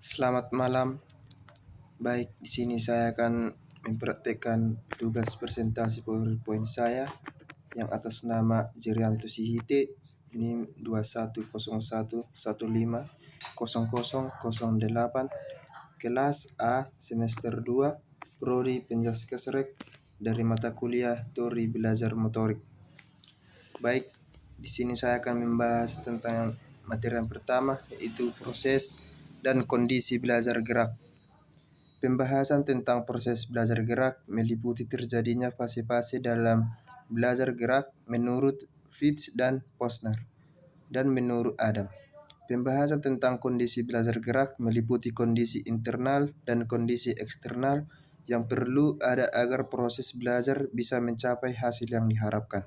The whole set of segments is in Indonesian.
Selamat malam. Baik, di sini saya akan mempraktekkan tugas presentasi PowerPoint saya yang atas nama Jerianto Sihite, NIM 2101150008, kelas A semester 2, Prodi Penjaskesrek, dari mata kuliah Teori Belajar Motorik. Baik, di sini saya akan membahas tentang materi yang pertama, yaitu proses dan kondisi belajar gerak. Pembahasan tentang proses belajar gerak meliputi terjadinya fase-fase dalam belajar gerak menurut Fitch dan Posner dan menurut Adam. Pembahasan tentang kondisi belajar gerak meliputi kondisi internal dan kondisi eksternal yang perlu ada agar proses belajar bisa mencapai hasil yang diharapkan.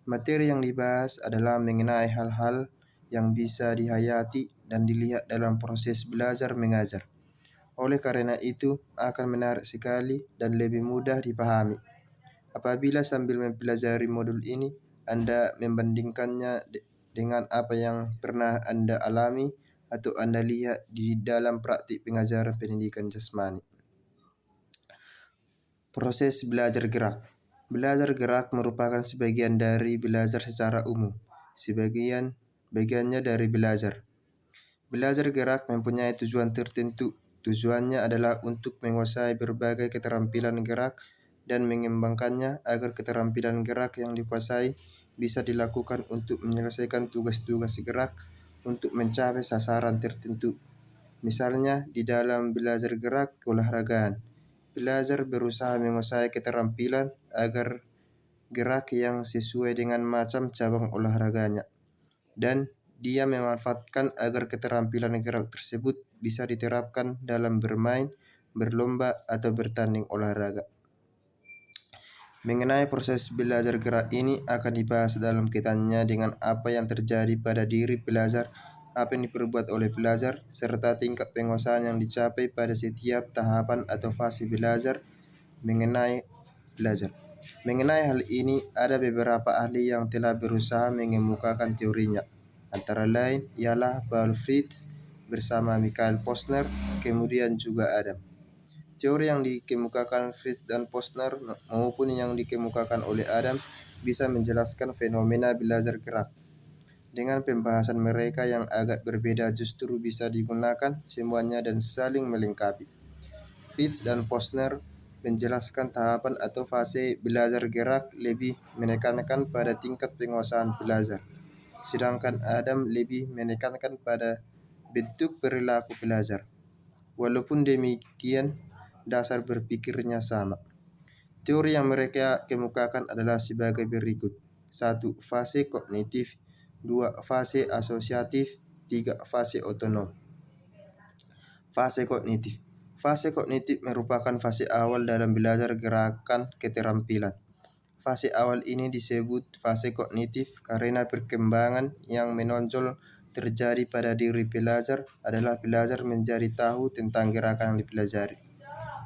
Materi yang dibahas adalah mengenai hal-hal yang bisa dihayati dan dilihat dalam proses belajar mengajar. Oleh karena itu, akan menarik sekali dan lebih mudah dipahami apabila sambil mempelajari modul ini, Anda membandingkannya dengan apa yang pernah Anda alami atau Anda lihat di dalam praktik pengajaran pendidikan jasmani. Proses belajar gerak. Belajar gerak merupakan sebagian dari belajar secara umum. Bagiannya dari belajar. Belajar gerak mempunyai tujuan tertentu. Tujuannya adalah untuk menguasai berbagai keterampilan gerak dan mengembangkannya agar keterampilan gerak yang dikuasai bisa dilakukan untuk menyelesaikan tugas-tugas gerak untuk mencapai sasaran tertentu. Misalnya di dalam belajar gerak keolahragaan, belajar berusaha menguasai keterampilan agar gerak yang sesuai dengan macam cabang olahraganya, dan dia memanfaatkan agar keterampilan gerak tersebut bisa diterapkan dalam bermain, berlomba, atau bertanding olahraga. Mengenai proses belajar gerak ini akan dibahas dalam kaitannya dengan apa yang terjadi pada diri belajar, apa yang diperbuat oleh belajar, serta tingkat penguasaan yang dicapai pada setiap tahapan atau fase belajar mengenai belajar. Mengenai hal ini, ada beberapa ahli yang telah berusaha mengemukakan teorinya. Antara lain ialah Paul Fritz bersama Michael Posner, kemudian juga Adam. Teori yang dikemukakan Fritz dan Posner maupun yang dikemukakan oleh Adam bisa menjelaskan fenomena belajar gerak. Dengan pembahasan mereka yang agak berbeda justru bisa digunakan semuanya dan saling melengkapi. Fritz dan Posner menjelaskan tahapan atau fase belajar gerak lebih menekankan pada tingkat penguasaan belajar, sedangkan Adam lebih menekankan pada bentuk perilaku belajar. Walaupun demikian, dasar berpikirnya sama. Teori yang mereka kemukakan adalah sebagai berikut. 1. Fase kognitif. 2. Fase asosiatif. 3. Fase otonom. Fase kognitif. Fase kognitif merupakan fase awal dalam belajar gerakan keterampilan. Fase awal ini disebut fase kognitif karena perkembangan yang menonjol terjadi pada diri belajar adalah belajar menjadi tahu tentang gerakan yang dipelajari.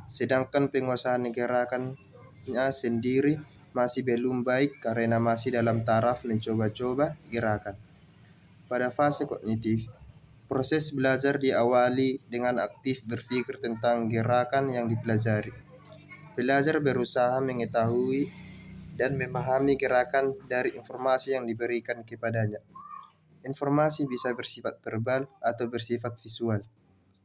Sedangkan penguasaan gerakannya sendiri masih belum baik karena masih dalam taraf mencoba-coba gerakan. Pada fase kognitif, proses belajar diawali dengan aktif berpikir tentang gerakan yang dipelajari. Belajar berusaha mengetahui dan memahami gerakan dari informasi yang diberikan kepadanya. Informasi bisa bersifat verbal atau bersifat visual.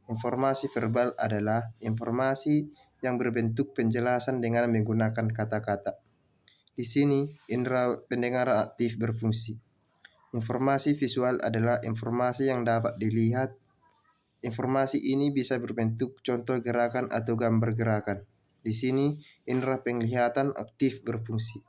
Informasi verbal adalah informasi yang berbentuk penjelasan dengan menggunakan kata-kata. Di sini, indera pendengar aktif berfungsi. Informasi visual adalah informasi yang dapat dilihat. Informasi ini bisa berbentuk contoh gerakan atau gambar gerakan. Di sini, indera penglihatan aktif berfungsi.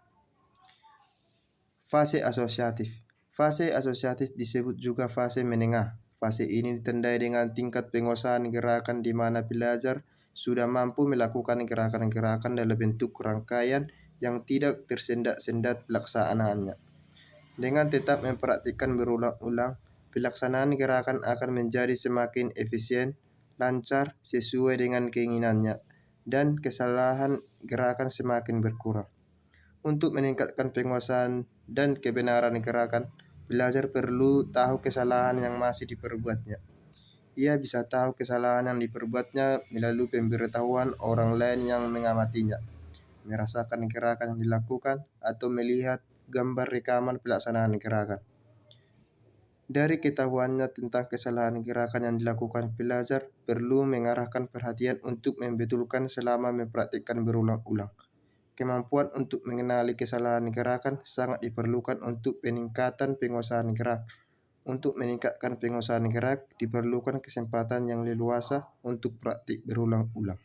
Fase asosiatif. Fase asosiatif disebut juga fase menengah. Fase ini ditandai dengan tingkat penguasaan gerakan di mana belajar sudah mampu melakukan gerakan-gerakan dalam bentuk rangkaian yang tidak tersendat-sendat pelaksanaannya. Dengan tetap mempraktikkan berulang-ulang, pelaksanaan gerakan akan menjadi semakin efisien, lancar, sesuai dengan keinginannya, dan kesalahan gerakan semakin berkurang. Untuk meningkatkan penguasaan dan kebenaran gerakan, belajar perlu tahu kesalahan yang masih diperbuatnya. Ia bisa tahu kesalahan yang diperbuatnya melalui pemberitahuan orang lain yang mengamatinya, merasakan gerakan yang dilakukan, atau melihat gambar rekaman pelaksanaan gerakan. Dari ketahuannya tentang kesalahan gerakan yang dilakukan pelajar, perlu mengarahkan perhatian untuk membetulkan selama mempraktikkan berulang-ulang. Kemampuan untuk mengenali kesalahan gerakan sangat diperlukan untuk peningkatan penguasaan gerak. Untuk meningkatkan penguasaan gerak, diperlukan kesempatan yang leluasa untuk praktik berulang-ulang.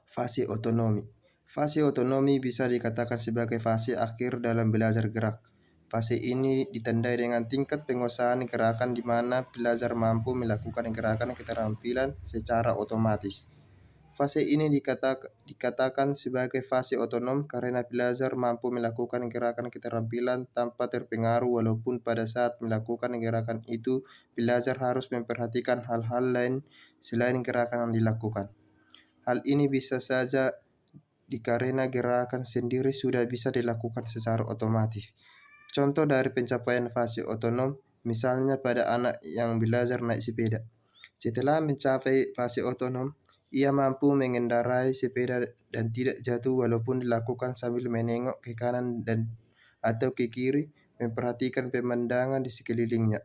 Fase otonomi. Fase otonomi bisa dikatakan sebagai fase akhir dalam belajar gerak. Fase ini ditandai dengan tingkat penguasaan gerakan di mana belajar mampu melakukan gerakan keterampilan secara otomatis. Fase ini dikatakan sebagai fase otonom karena belajar mampu melakukan gerakan keterampilan tanpa terpengaruh, walaupun pada saat melakukan gerakan itu belajar harus memperhatikan hal-hal lain selain gerakan yang dilakukan. Hal ini bisa saja dikarenakan gerakan sendiri sudah bisa dilakukan secara otomatis. Contoh dari pencapaian fase otonom, misalnya pada anak yang belajar naik sepeda. Setelah mencapai fase otonom, ia mampu mengendarai sepeda dan tidak jatuh walaupun dilakukan sambil menengok ke kanan dan atau ke kiri, memperhatikan pemandangan di sekelilingnya.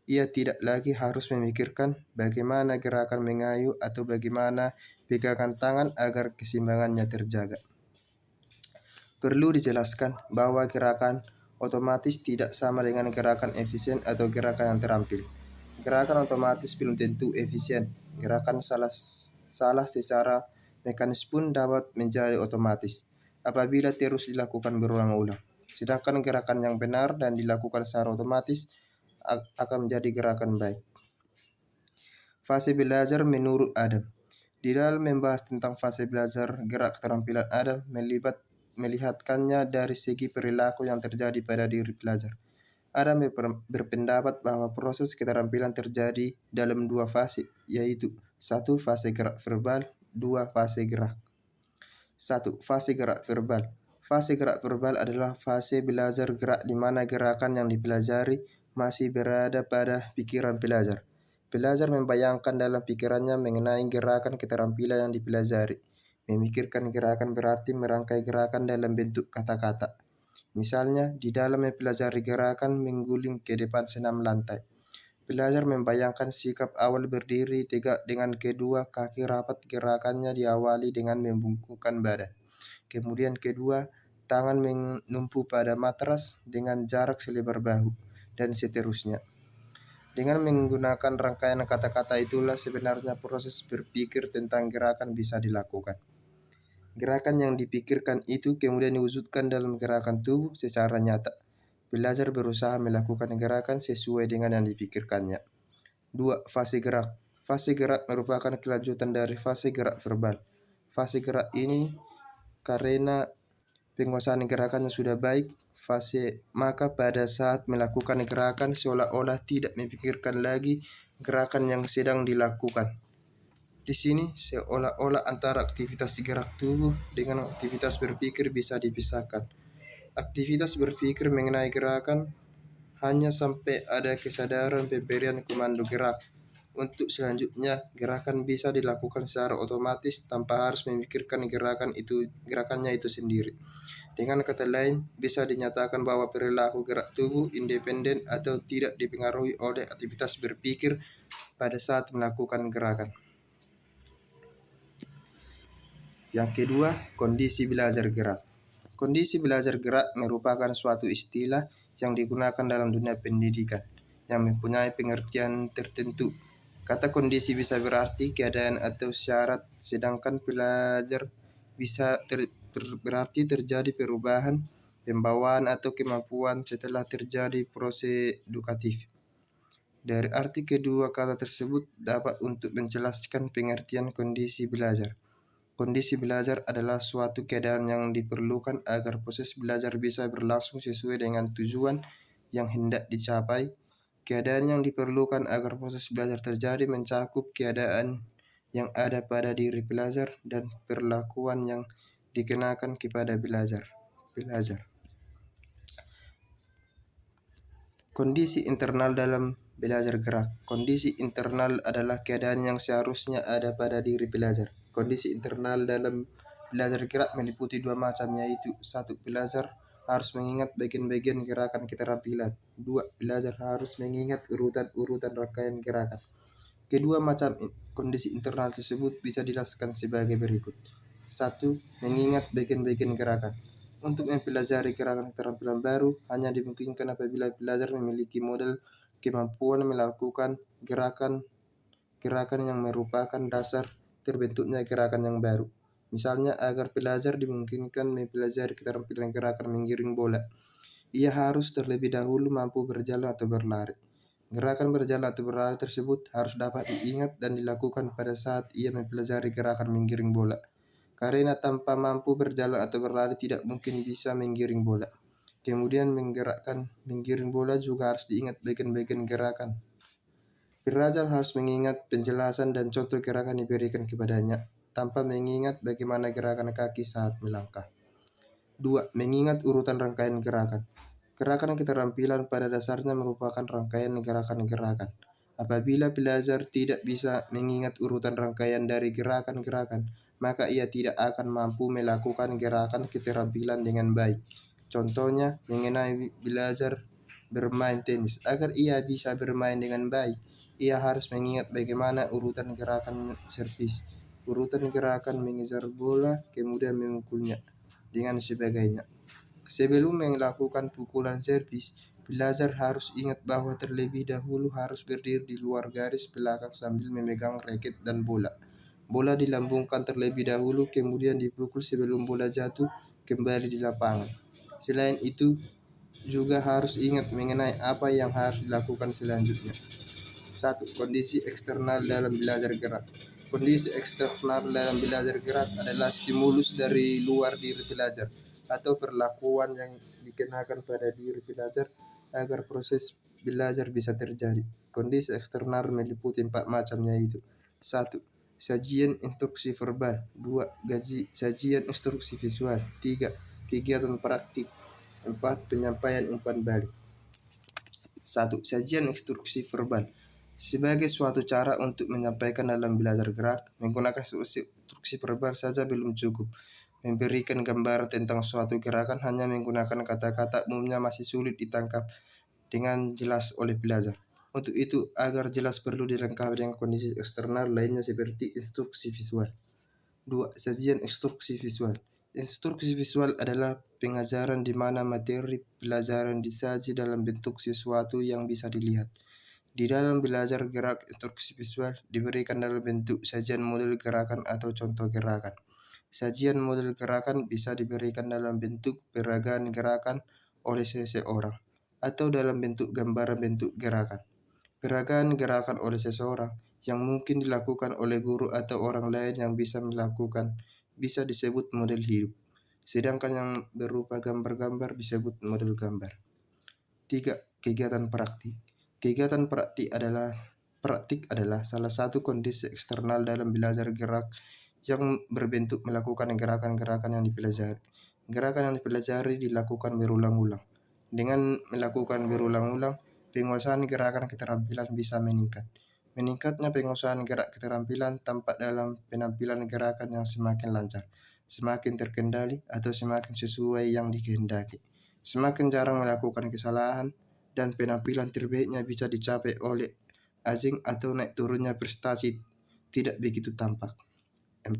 Ia tidak lagi harus memikirkan bagaimana gerakan mengayuh atau bagaimana pegangan tangan agar keseimbangannya terjaga. Perlu dijelaskan bahwa gerakan otomatis tidak sama dengan gerakan efisien atau gerakan yang terampil. Gerakan otomatis belum tentu efisien. Gerakan salah secara mekanis pun dapat menjadi otomatis apabila terus dilakukan berulang-ulang. Sedangkan gerakan yang benar dan dilakukan secara otomatis akan menjadi gerakan baik. Fase belajar menurut Adam. Di dalam membahas tentang fase belajar gerak keterampilan Adam melihatkannya dari segi perilaku yang terjadi pada diri pelajar. Adam berpendapat bahwa proses keterampilan terjadi dalam dua fase, yaitu 1. Fase gerak verbal, 2. Fase gerak. 1. Fase gerak verbal. Fase gerak verbal adalah fase belajar gerak di mana gerakan yang dipelajari masih berada pada pikiran pelajar. Pelajar membayangkan dalam pikirannya mengenai gerakan keterampilan yang dipelajari. Memikirkan gerakan berarti merangkai gerakan dalam bentuk kata-kata. Misalnya, di dalam mempelajari gerakan mengguling ke depan senam lantai. Pelajar membayangkan sikap awal berdiri tegak dengan kedua kaki rapat. Gerakannya diawali dengan membungkukkan badan. Kemudian kedua, tangan menumpu pada matras dengan jarak selebar bahu, dan seterusnya. Dengan menggunakan rangkaian kata-kata itulah sebenarnya proses berpikir tentang gerakan bisa dilakukan. Gerakan yang dipikirkan itu kemudian diwujudkan dalam gerakan tubuh secara nyata. Belajar berusaha melakukan gerakan sesuai dengan yang dipikirkannya. 2. Fase gerak. Fase gerak merupakan kelanjutan dari fase gerak verbal. Fase gerak ini karena penguasaan gerakannya sudah baik, maka pada saat melakukan gerakan seolah-olah tidak memikirkan lagi gerakan yang sedang dilakukan. Di sini seolah-olah antara aktivitas gerak tubuh dengan aktivitas berpikir bisa dipisahkan. Aktivitas berpikir mengenai gerakan hanya sampai ada kesadaran pemberian komando gerak. Untuk selanjutnya, gerakan bisa dilakukan secara otomatis tanpa harus memikirkan gerakannya itu sendiri. Dengan kata lain, bisa dinyatakan bahwa perilaku gerak tubuh independen atau tidak dipengaruhi oleh aktivitas berpikir pada saat melakukan gerakan. Yang kedua, kondisi belajar gerak. Kondisi belajar gerak merupakan suatu istilah yang digunakan dalam dunia pendidikan yang mempunyai pengertian tertentu. Kata kondisi bisa berarti keadaan atau syarat, sedangkan belajar bisa berarti terjadi perubahan, pembawaan atau kemampuan setelah terjadi proses edukatif. Dari arti kedua kata tersebut dapat untuk menjelaskan pengertian kondisi belajar. Kondisi belajar adalah suatu keadaan yang diperlukan agar proses belajar bisa berlangsung sesuai dengan tujuan yang hendak dicapai. Keadaan yang diperlukan agar proses belajar terjadi mencakup keadaan yang ada pada diri belajar dan perlakuan yang dikenakan kepada belajar. Kondisi internal dalam belajar gerak. Kondisi internal adalah keadaan yang seharusnya ada pada diri belajar. Kondisi internal dalam belajar gerak meliputi dua macam, yaitu satu, belajar harus mengingat bagian-bagian gerakan keterampilan. Dua, belajar harus mengingat urutan-urutan rangkaian gerakan. Kedua macam kondisi internal tersebut bisa dijelaskan sebagai berikut. Satu, mengingat bagian-bagian gerakan. Untuk mempelajari gerakan keterampilan baru hanya dimungkinkan apabila belajar memiliki model kemampuan melakukan gerakan yang merupakan dasar terbentuknya gerakan yang baru. Misalnya, agar pelajar dimungkinkan mempelajari keterampilan gerakan menggiring bola, ia harus terlebih dahulu mampu berjalan atau berlari. Gerakan berjalan atau berlari tersebut harus dapat diingat dan dilakukan pada saat ia mempelajari gerakan menggiring bola. Karena tanpa mampu berjalan atau berlari tidak mungkin bisa menggiring bola. Kemudian menggiring bola juga harus diingat bagian-bagian gerakan. Belajar harus mengingat penjelasan dan contoh gerakan diberikan kepadanya, tanpa mengingat bagaimana gerakan kaki saat melangkah. 2. Mengingat urutan rangkaian gerakan. Gerakan keterampilan pada dasarnya merupakan rangkaian gerakan-gerakan. Apabila belajar tidak bisa mengingat urutan rangkaian dari gerakan-gerakan, maka ia tidak akan mampu melakukan gerakan keterampilan dengan baik. Contohnya, mengenai belajar bermain tenis. Agar ia bisa bermain dengan baik, ia harus mengingat bagaimana urutan gerakan servis, urutan gerakan mengejar bola, kemudian memukulnya, dengan sebagainya. Sebelum melakukan pukulan servis, belajar harus ingat bahwa terlebih dahulu harus berdiri di luar garis belakang sambil memegang raket dan bola. Bola dilambungkan terlebih dahulu, kemudian dipukul sebelum bola jatuh kembali di lapangan. Selain itu, juga harus ingat mengenai apa yang harus dilakukan selanjutnya. 1. Kondisi eksternal dalam belajar gerak. Kondisi eksternal dalam belajar gerak adalah stimulus dari luar diri belajar atau perlakuan yang dikenakan pada diri belajar agar proses belajar bisa terjadi. Kondisi eksternal meliputi 4 macam, yaitu 1. Sajian instruksi verbal. 2. Sajian instruksi visual. 3. Kegiatan praktik. 4. Penyampaian umpan balik. 1. Sajian instruksi verbal. Sebagai suatu cara untuk menyampaikan dalam belajar gerak, menggunakan instruksi verbal saja belum cukup. Memberikan gambaran tentang suatu gerakan hanya menggunakan kata-kata umumnya masih sulit ditangkap dengan jelas oleh belajar. Untuk itu, agar jelas perlu dilengkapi dengan kondisi eksternal lainnya seperti instruksi visual. 2. Sajian instruksi visual. Instruksi visual adalah pengajaran di mana materi pelajaran disaji dalam bentuk sesuatu yang bisa dilihat. Di dalam belajar gerak, instruksi visual diberikan dalam bentuk sajian model gerakan atau contoh gerakan. Sajian model gerakan bisa diberikan dalam bentuk peragaan gerakan oleh seseorang atau dalam bentuk gambaran bentuk gerakan. Peragaan gerakan oleh seseorang yang mungkin dilakukan oleh guru atau orang lain yang bisa melakukan bisa disebut model hidup. Sedangkan yang berupa gambar-gambar disebut model gambar. 3. Kegiatan praktik. Kegiatan praktik adalah salah satu kondisi eksternal dalam belajar gerak yang berbentuk melakukan gerakan-gerakan yang dipelajari. Gerakan yang dipelajari dilakukan berulang-ulang. Dengan melakukan berulang-ulang, penguasaan gerakan keterampilan bisa meningkat. Meningkatnya penguasaan gerak keterampilan tampak dalam penampilan gerakan yang semakin lancar, semakin terkendali, atau semakin sesuai yang dikehendaki. Semakin jarang melakukan kesalahan, dan penampilan terbaiknya bisa dicapai oleh ajeng atau naik turunnya prestasi tidak begitu tampak. 4.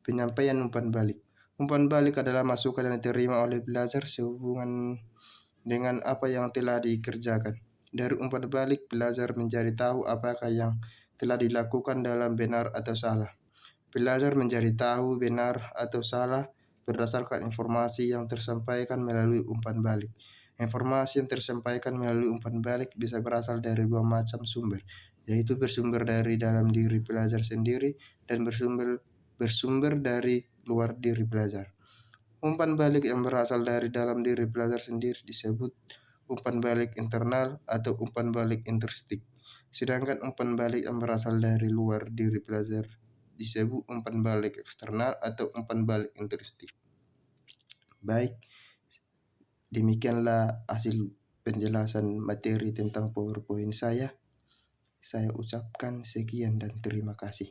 Penyampaian umpan balik. Umpan balik adalah masukan yang diterima oleh belajar sehubungan dengan apa yang telah dikerjakan. Dari umpan balik, belajar menjadi tahu apakah yang telah dilakukan dalam benar atau salah. Belajar menjadi tahu benar atau salah berdasarkan informasi yang tersampaikan melalui umpan balik. Informasi yang tersampaikan melalui umpan balik bisa berasal dari dua macam sumber, yaitu bersumber dari dalam diri belajar sendiri dan bersumber dari luar diri belajar. Umpan balik yang berasal dari dalam diri belajar sendiri disebut umpan balik internal atau umpan balik interstik. Sedangkan umpan balik yang berasal dari luar diri belajar disebut umpan balik eksternal atau umpan balik interstik. Baik, demikianlah hasil penjelasan materi tentang PowerPoint saya. Saya ucapkan sekian dan terima kasih.